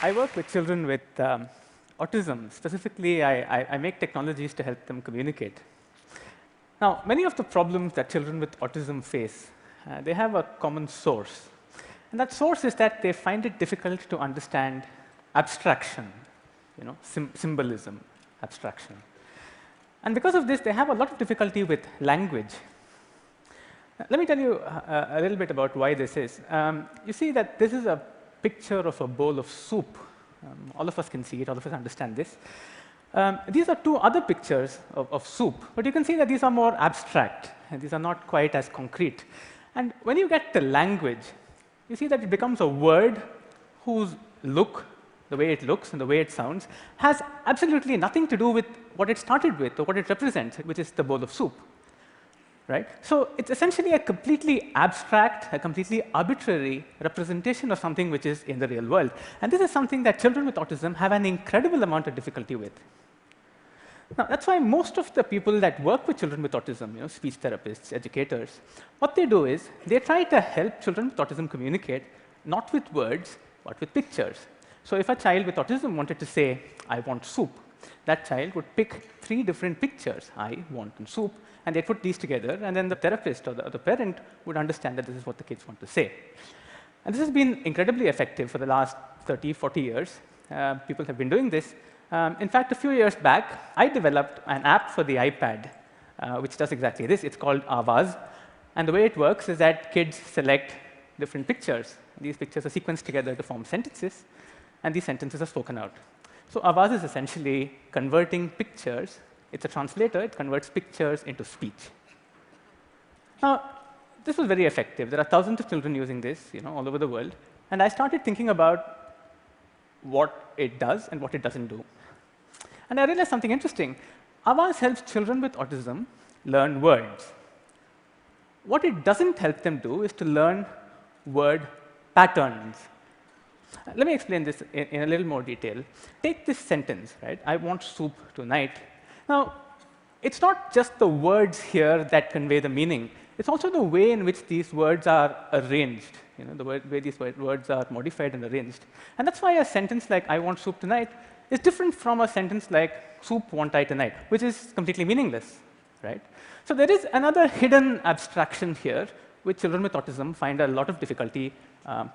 I work with children with autism. Specifically, I make technologies to help them communicate. Now, many of the problems that children with autism face, they have a common source. And that source is that they find it difficult to understand abstraction, symbolism, abstraction. And because of this, they have a lot of difficulty with language. Let me tell you a little bit about why this is. You see that this is a picture of a bowl of soup. All of us can see it, all of us understand this. These are two other pictures of soup, but you can see that these are more abstract, and these are not quite as concrete. And when you get to language, you see that it becomes a word whose look, the way it looks and the way it sounds, has absolutely nothing to do with what it started with or what it represents, which is the bowl of soup. Right? So it's essentially a completely abstract, a completely arbitrary representation of something which is in the real world. And this is something that children with autism have an incredible amount of difficulty with. Now, that's why most of the people that work with children with autism, speech therapists, educators, what they do is they try to help children with autism communicate not with words, but with pictures. So if a child with autism wanted to say, "I want soup," that child would pick 3 different pictures, "I want" and "soup," and they put these together, and then the therapist or the parent would understand that this is what the kids want to say. And this has been incredibly effective for the last 30, 40 years. People have been doing this. In fact, a few years back, I developed an app for the iPad, which does exactly this. It's called Awaaz. And the way it works is that kids select different pictures. These pictures are sequenced together to form sentences, and these sentences are spoken out. So Awaaz is essentially converting pictures. It's a translator. It converts pictures into speech. Now, this was very effective. There are thousands of children using this, all over the world. And I started thinking about what it does and what it doesn't do. And I realized something interesting. Awaaz helps children with autism learn words. What it doesn't help them do is to learn word patterns. Let me explain this in a little more detail. Take this sentence, right? "I want soup tonight." Now, it's not just the words here that convey the meaning. It's also the way in which these words are arranged, the way these words are modified and arranged. And that's why a sentence like "I want soup tonight" is different from a sentence like "soup want I tonight," which is completely meaningless, right? So there is another hidden abstraction here, which children with autism find a lot of difficulty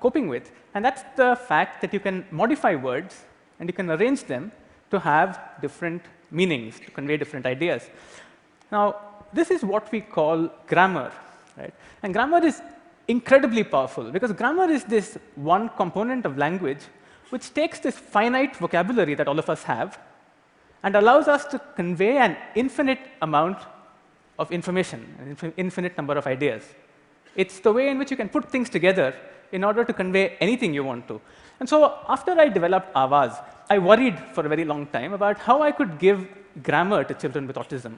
coping with, and that's the fact that you can modify words and you can arrange them to have different meanings, to convey different ideas. Now, this is what we call grammar, right? And grammar is incredibly powerful, because grammar is this one component of language which takes this finite vocabulary that all of us have and allows us to convey an infinite amount of information, an infinite number of ideas. It's the way in which you can put things together in order to convey anything you want to. And so after I developed Awaaz, I worried for a very long time about how I could give grammar to children with autism.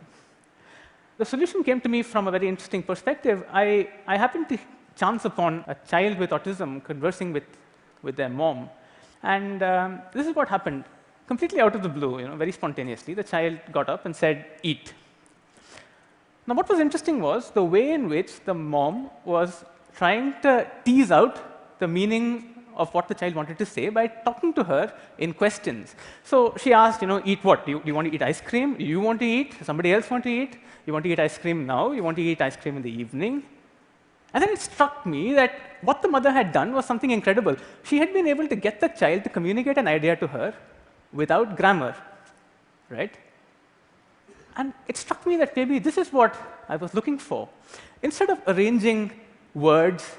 The solution came to me from a very interesting perspective. I happened to chance upon a child with autism conversing with their mom. And this is what happened. Completely out of the blue, very spontaneously, the child got up and said, "Eat." Now, what was interesting was the way in which the mom was trying to tease out the meaning of what the child wanted to say by talking to her in questions. So she asked, "Eat what? Do you want to eat ice cream? Do you want to eat? Somebody else want to eat? You want to eat ice cream now? You want to eat ice cream in the evening?" And then it struck me that what the mother had done was something incredible. She had been able to get the child to communicate an idea to her without grammar, right? And it struck me that maybe this is what I was looking for. Instead of arranging words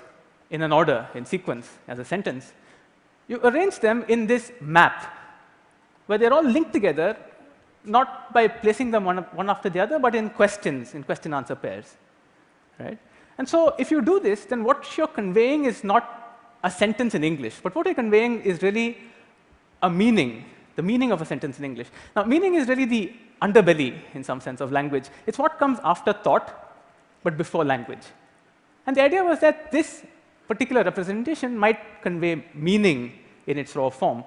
in an order, in sequence, as a sentence, you arrange them in this map, where they're all linked together, not by placing them one after the other, but in questions, in question-answer pairs, right? And so if you do this, then what you're conveying is not a sentence in English, but what you're conveying is really a meaning, the meaning of a sentence in English. Now, meaning is really the underbelly, in some sense, of language. It's what comes after thought, but before language. And the idea was that this particular representation might convey meaning in its raw form.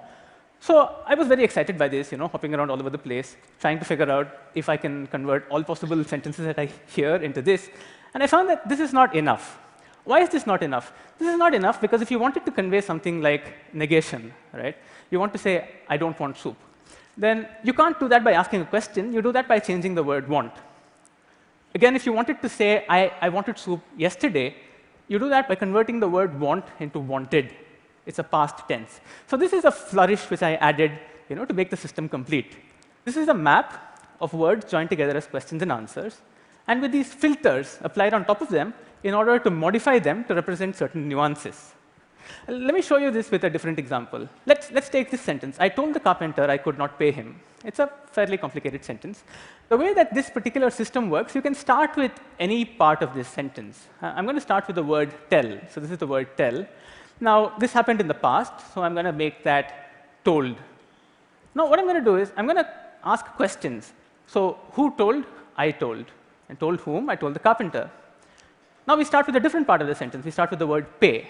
So I was very excited by this, hopping around all over the place, trying to figure out if I can convert all possible sentences that I hear into this. And I found that this is not enough. Why is this not enough? This is not enough because if you wanted to convey something like negation, right? You want to say, I don't want soup. Then you can't do that by asking a question. You do that by changing the word want. Again, if you wanted to say, I wanted soup yesterday, you do that by converting the word want into wanted. It's a past tense. So this is a flourish which I added to make the system complete. This is a map of words joined together as questions and answers, and with these filters applied on top of them in order to modify them to represent certain nuances. Let me show you this with a different example. Let's take this sentence. I told the carpenter I could not pay him. It's a fairly complicated sentence. The way that this particular system works, you can start with any part of this sentence. I'm going to start with the word tell. So this is the word tell. Now, this happened in the past, so I'm going to make that told. Now, what I'm going to do is I'm going to ask questions. So who told? I told. And told whom? I told the carpenter. Now we start with a different part of the sentence. We start with the word pay.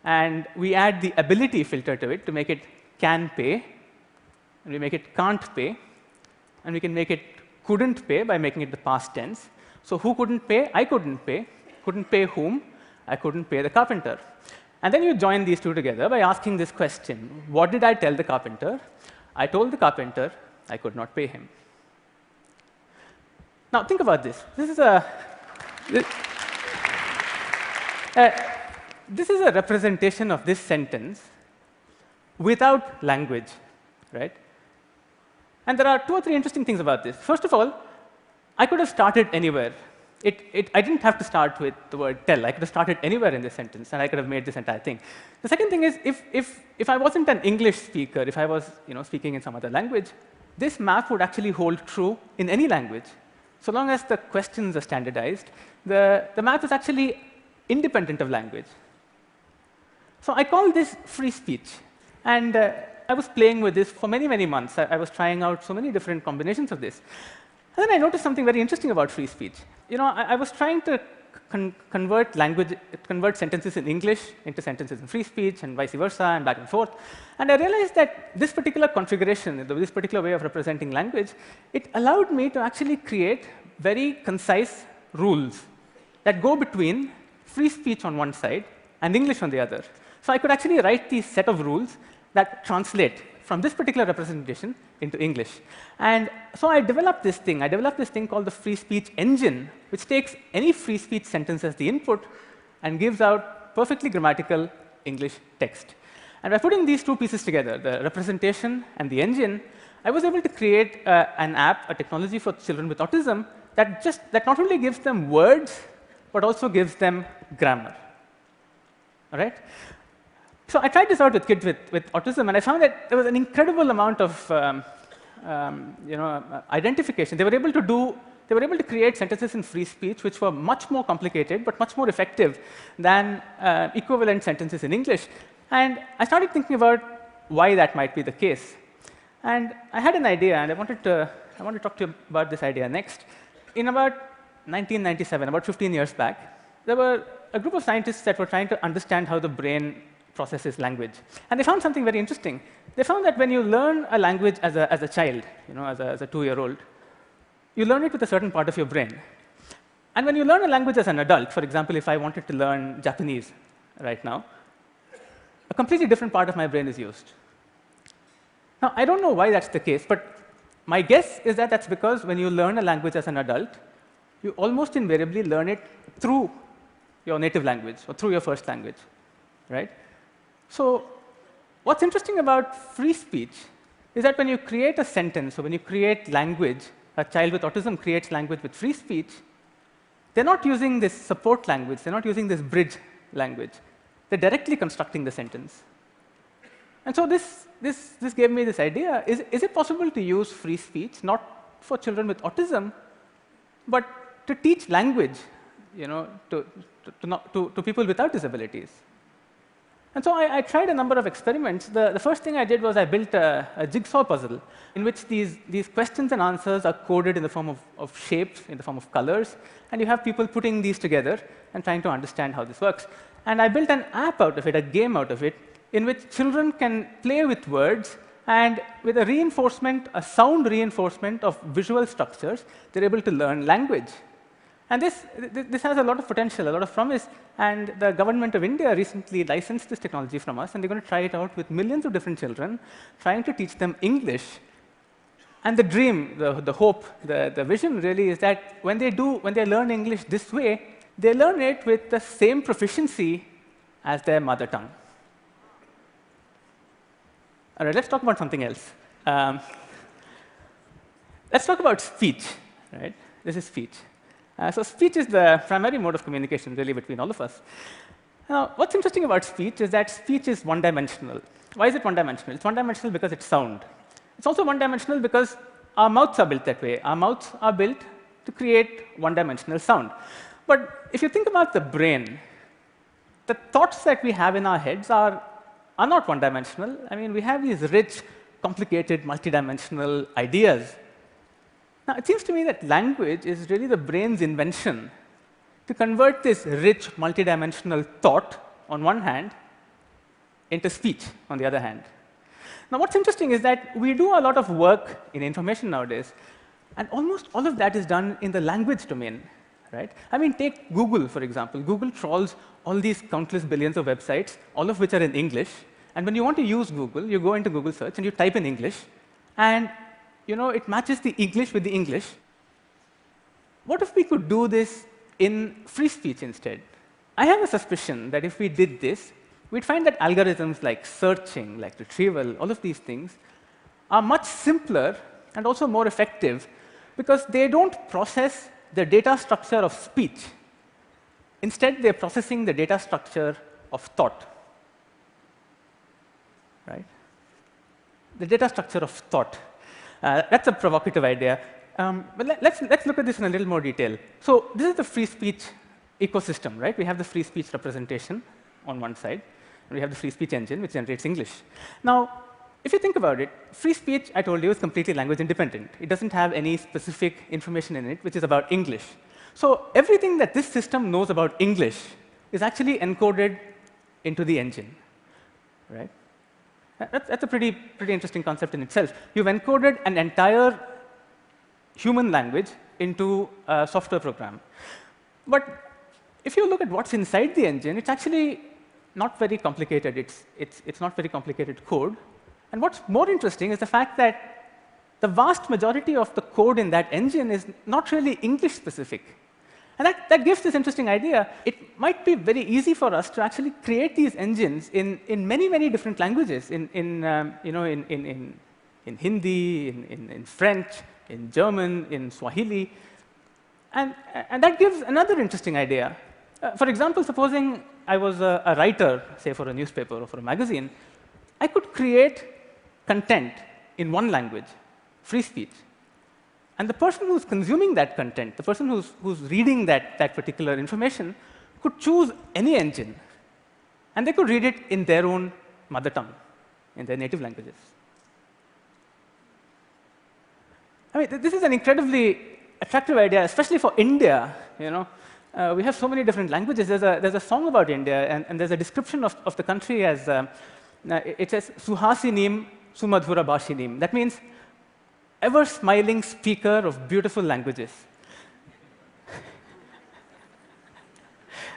And we add the ability filter to it to make it can pay. And we make it can't pay. And we can make it couldn't pay by making it the past tense. So who couldn't pay? I couldn't pay. Couldn't pay whom? I couldn't pay the carpenter. And then you join these two together by asking this question. What did I tell the carpenter? I told the carpenter I could not pay him. Now think about this. This is a representation of this sentence without language, right? And there are 2 or 3 interesting things about this. First of all, I could have started anywhere. I didn't have to start with the word tell. I could have started anywhere in this sentence, and I could have made this entire thing. The second thing is, if I wasn't an English speaker, if I was speaking in some other language, this map would actually hold true in any language. So long as the questions are standardized, the map is actually independent of language. So I call this free speech. And I was playing with this for many, many months. I was trying out so many different combinations of this. And then I noticed something very interesting about free speech. I was trying to convert sentences in English into sentences in free speech, and vice versa, and back and forth. And I realized that this particular configuration, this particular way of representing language, it allowed me to actually create very concise rules that go between free speech on one side and English on the other. So I could actually write these set of rules that translate from this particular representation into English. And so I developed this thing. I developed this thing called the free speech engine, which takes any free speech sentence as the input and gives out perfectly grammatical English text. And by putting these 2 pieces together, the representation and the engine, I was able to create an app, a technology for children with autism that not only gives them words, but also gives them grammar. All right? So I tried this out with kids with autism, and I found that there was an incredible amount of identification. They were able to create sentences in free speech which were much more complicated but much more effective than equivalent sentences in English. And I started thinking about why that might be the case. And I had an idea, and I want to talk to you about this idea next. In about 1997, about 15 years back, there were a group of scientists that were trying to understand how the brain processes language. And they found something very interesting. They found that when you learn a language as a child, as a 2-year-old, you learn it with a certain part of your brain. And when you learn a language as an adult, for example, if I wanted to learn Japanese right now, a completely different part of my brain is used. Now, I don't know why that's the case, but my guess is that that's because when you learn a language as an adult, you almost invariably learn it through your native language or through your first language, right? So what's interesting about free speech is that when you create a sentence or when you create language, a child with autism creates language with free speech, they're not using this support language, they're not using this bridge language. They're directly constructing the sentence. And so this gave me this idea. Is it possible to use free speech, not for children with autism, but to teach language to people without disabilities? And so I tried a number of experiments. The first thing I did was I built a jigsaw puzzle in which these questions and answers are coded in the form of shapes, in the form of colors, and you have people putting these together and trying to understand how this works. And I built an app out of it, a game out of it, in which children can play with words, and with a sound reinforcement of visual structures, they're able to learn language. And this has a lot of potential, a lot of promise. And the government of India recently licensed this technology from us, and they're going to try it out with millions of different children, trying to teach them English. And the dream, the hope, the vision really is that when they learn English this way, they learn it with the same proficiency as their mother tongue. All right, let's talk about something else. Let's talk about speech. Right? This is speech. So speech is the primary mode of communication, really, between all of us. Now, what's interesting about speech is that speech is one-dimensional. Why is it one-dimensional? It's one-dimensional because it's sound. It's also one-dimensional because our mouths are built that way. Our mouths are built to create one-dimensional sound. But if you think about the brain, the thoughts that we have in our heads are not one-dimensional. I mean, we have these rich, complicated, multidimensional ideas. Now, it seems to me that language is really the brain's invention to convert this rich, multidimensional thought, on one hand, into speech, on the other hand. Now, what's interesting is that we do a lot of work in information nowadays, and almost all of that is done in the language domain. Right? I mean, take Google, for example. Google trawls all these countless billions of websites, all of which are in English. And when you want to use Google, you go into Google search and you type in English, and it matches the English with the English. What if we could do this in free speech instead? I have a suspicion that if we did this, we'd find that algorithms like searching, like retrieval, all of these things are much simpler and also more effective because they don't process the data structure of speech. Instead, they're processing the data structure of thought. Right? The data structure of thought. That's a provocative idea. But let's look at this in a little more detail. So this is the free speech ecosystem, right? We have the free speech representation on one side, and we have the free speech engine, which generates English. Now, if you think about it, free speech, I told you, is completely language independent. It doesn't have any specific information in it, which is about English. So everything that this system knows about English is actually encoded into the engine. Right? That's a pretty interesting concept in itself. You've encoded an entire human language into a software program. But if you look at what's inside the engine, it's actually not very complicated. It's not very complicated code. And what's more interesting is the fact that the vast majority of the code in that engine is not really English-specific. And that gives this interesting idea. It might be very easy for us to actually create these engines in many, many different languages, in Hindi, in French, in German, in Swahili. And that gives another interesting idea. For example, supposing I was a writer, say, for a newspaper or for a magazine, I could create content in one language, free speech. And the person who's consuming that content, the person who's reading that particular information, could choose any engine. And they could read it in their own mother tongue, in their native languages. I mean, this is an incredibly attractive idea, especially for India. We have so many different languages. There's a song about India, and there's a description of the country as, it says, Suhasinim Sumadhura Bhashinim. That means ever-smiling speaker of beautiful languages.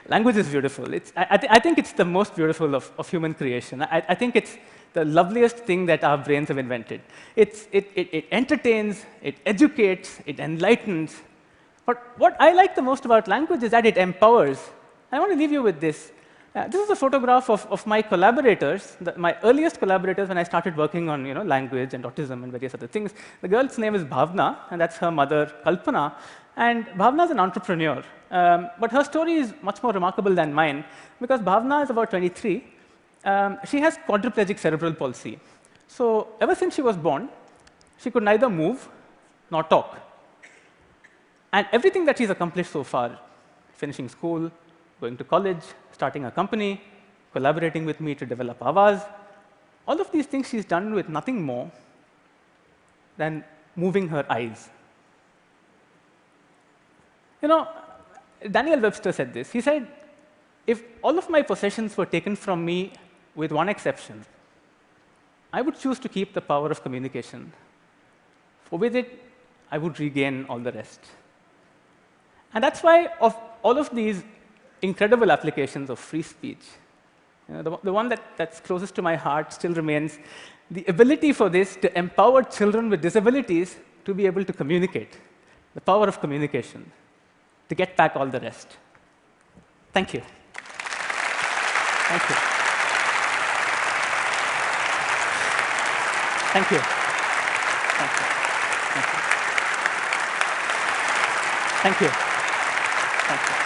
Language is beautiful. I think it's the most beautiful of human creation. I think it's the loveliest thing that our brains have invented. It entertains, it educates, it enlightens. But what I like the most about language is that it empowers. I want to leave you with this. This is a photograph of my collaborators, my earliest collaborators when I started working on language and autism and various other things. The girl's name is Bhavna, and that's her mother, Kalpana. And Bhavna is an entrepreneur. But her story is much more remarkable than mine, because Bhavna is about 23. She has quadriplegic cerebral palsy. So ever since she was born, she could neither move nor talk. And everything that she's accomplished so far, finishing school, going to college, starting a company, collaborating with me to develop Avaz, all of these things she's done with nothing more than moving her eyes. Daniel Webster said this. He said, if all of my possessions were taken from me with one exception, I would choose to keep the power of communication. For with it, I would regain all the rest. And that's why of all of these incredible applications of free speech, the one that's closest to my heart still remains the ability for this to empower children with disabilities to be able to communicate, the power of communication, to get back all the rest. Thank you. Thank you. Thank you. Thank you. Thank you. Thank you. Thank you.